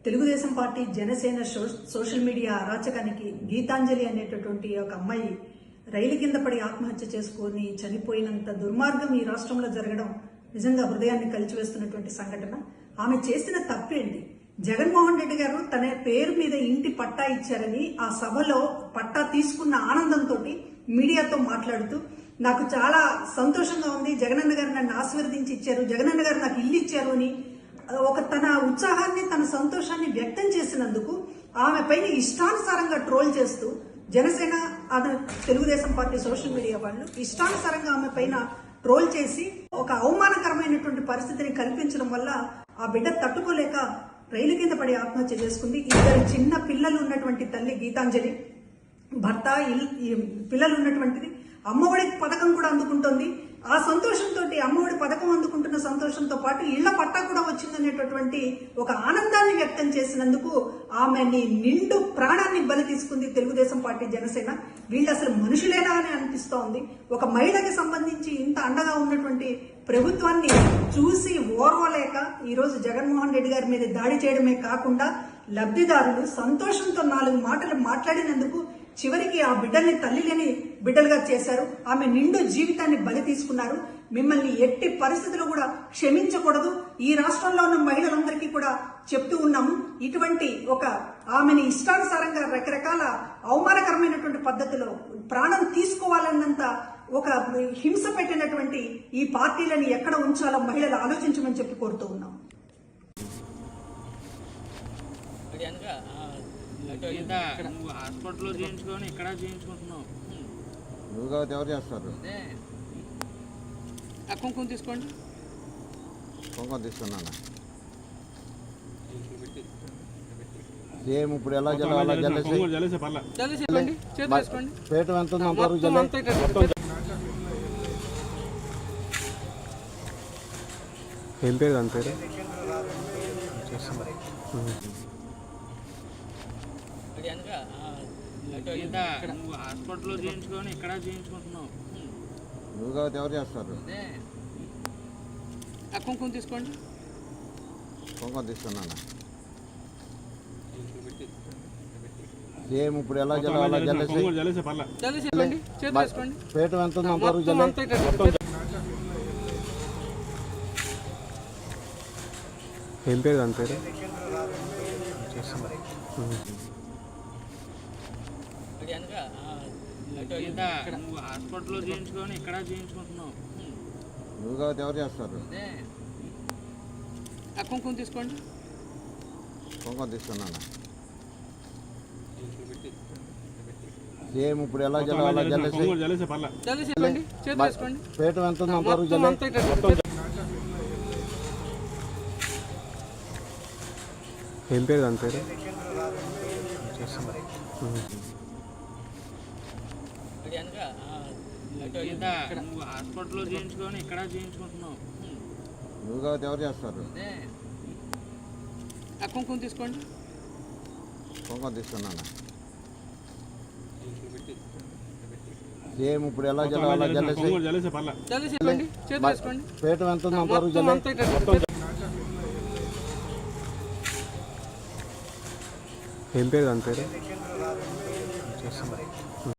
Telugu Desam party Janasena social media అరాచకానికి గీతాంజలి అనేటటువంటి ఒక అమ్మాయి రైలు కింద పడి ఆత్మహత్య చేసుకొని చనిపోయినంత దుర్మార్గం ఈ రాష్ట్రంలో జరగడం నిజంగా హృదయాన్ని కలిచివేస్తున్నటువంటి సంఘటన. ఆమె చేసిన తప్పేంటి? జగన్మోహన్ రెడ్డి గారు తన పేరు మీద ఇంటి పట్టా ఇచ్చారని ఆ సభలో పట్టా తీసుకున్న ఆనందంతో మీడియాతో మాట్లాడుతూ నాకు చాలా సంతోషంగా ఉంది, జగనన్న గారు నన్ను ఆశీర్వదించి ఇచ్చారు, జగనన్న గారు నాకు ఇల్లు ఇచ్చారు అని ఒక తన ఉత్సాహాన్ని తన సంతోషాన్ని వ్యక్తం చేసినందుకు ఆమె పైన ఇష్టానుసారంగా ట్రోల్ చేస్తూ Janasena Telugu Desam party social media వాళ్ళు ఇష్టానుసారంగా ఆమె పైన ట్రోల్ చేసి ఒక అవమానకరమైనటువంటి పరిస్థితిని కల్పించడం వల్ల ఆ బిడ్డ తట్టుకోలేక రైలు కింద పడి ఆత్మహత్య చేసుకుంది. ఇద్దరు చిన్న పిల్లలు ఉన్నటువంటి తల్లి గీతాంజలి, భర్త, పిల్లలు ఉన్నటువంటిది. అమ్మఒడి పథకం కూడా అందుకుంటోంది. ఆ సంతోషంతో అమ్మఒడి పథకం అందుకుంటున్న సంతోషంతో పాటు ఇళ్ల పట్టా కూడా వచ్చిందనేటటువంటి ఒక ఆనందాన్ని వ్యక్తం చేసినందుకు ఆమెని నిండు ప్రాణాన్ని బలి తీసుకుంది తెలుగుదేశం పార్టీ జనసేన. వీళ్ళు అసలు మనుషులేనా అని అనిపిస్తోంది. ఒక మహిళకి సంబంధించి ఇంత అండగా ఉన్నటువంటి ప్రభుత్వాన్ని చూసి ఓర్వలేక ఈరోజు జగన్మోహన్ రెడ్డి గారి మీద దాడి చేయడమే కాకుండా లబ్ధిదారులు సంతోషంతో 4 మాటలు మాట్లాడినందుకు చివరికి ఆ బిడ్డల్ని తల్లి లేని బిడ్డలుగా చేశారు. ఆమె నిండు జీవితాన్ని బలి తీసుకున్నారు. మిమ్మల్ని ఎట్టి పరిస్థితుల్లో కూడా క్షమించకూడదు. ఈ రాష్ట్రంలో ఉన్న మహిళలందరికీ కూడా చెప్తూ ఉన్నాము, ఇటువంటి ఒక ఆమెని ఇష్టానుసారంగా రకరకాల అవమానకరమైనటువంటి పద్ధతిలో ప్రాణం తీసుకోవాలన్నంత ఒక హింస పెట్టినటువంటి ఈ పార్టీలను ఎక్కడ ఉంచాలో మహిళలు ఆలోచించమని చెప్పి కోరుతూ ఉన్నాం. నువ్వు హాస్పిటల్లో చేయించుకొని ఇక్కడ చేయించుకుంటున్నావు. నువ్వు కాబట్టి ఎవరు చేస్తారు? కుంకుమ తీసుకోండి. కుంకుమ తీసుకున్నాను. సేమ్ ఇప్పుడు ఎలా పేట ఎంత ఏం పేరు దాని పేరు? నువ్వు హాస్పిటల్లో చేయించుకొని ఇక్కడ చేయించుకుంటున్నావు. నువ్వు కాబట్టి ఎవరు చేస్తారు? కుంకుమ తీసుకోండి. కుంకుమ తీసుకున్నాను. సేమ్ ఇప్పుడు ఎలా పేట ఎంత ఏం పేరు దాని పేరు? నువ్వు హాస్పిటల్లో చేయించుకొని ఇక్కడ చేయించుకుంటున్నావు. నువ్వు కాబట్టి ఎవరు చేస్తారు? కుంకుమ తీసుకోండి. కుంకుమ తీసుకున్నాను. సేమ్ ఇప్పుడు ఎలా పేట ఎంత ఏం పేరు దాని పేరు? నువ్వు హాస్పిటల్లో చేయించుకొని ఇక్కడ చేయించుకుంటున్నావు. నువ్వు కాబట్టి ఎవరు చేస్తారు? కుంకుమ తీసుకోండి. కుంకుమ తీసుకున్నాను. సేమ్ ఇప్పుడు ఎలా పేట ఎంత ఏం పేరు దాని పేరు?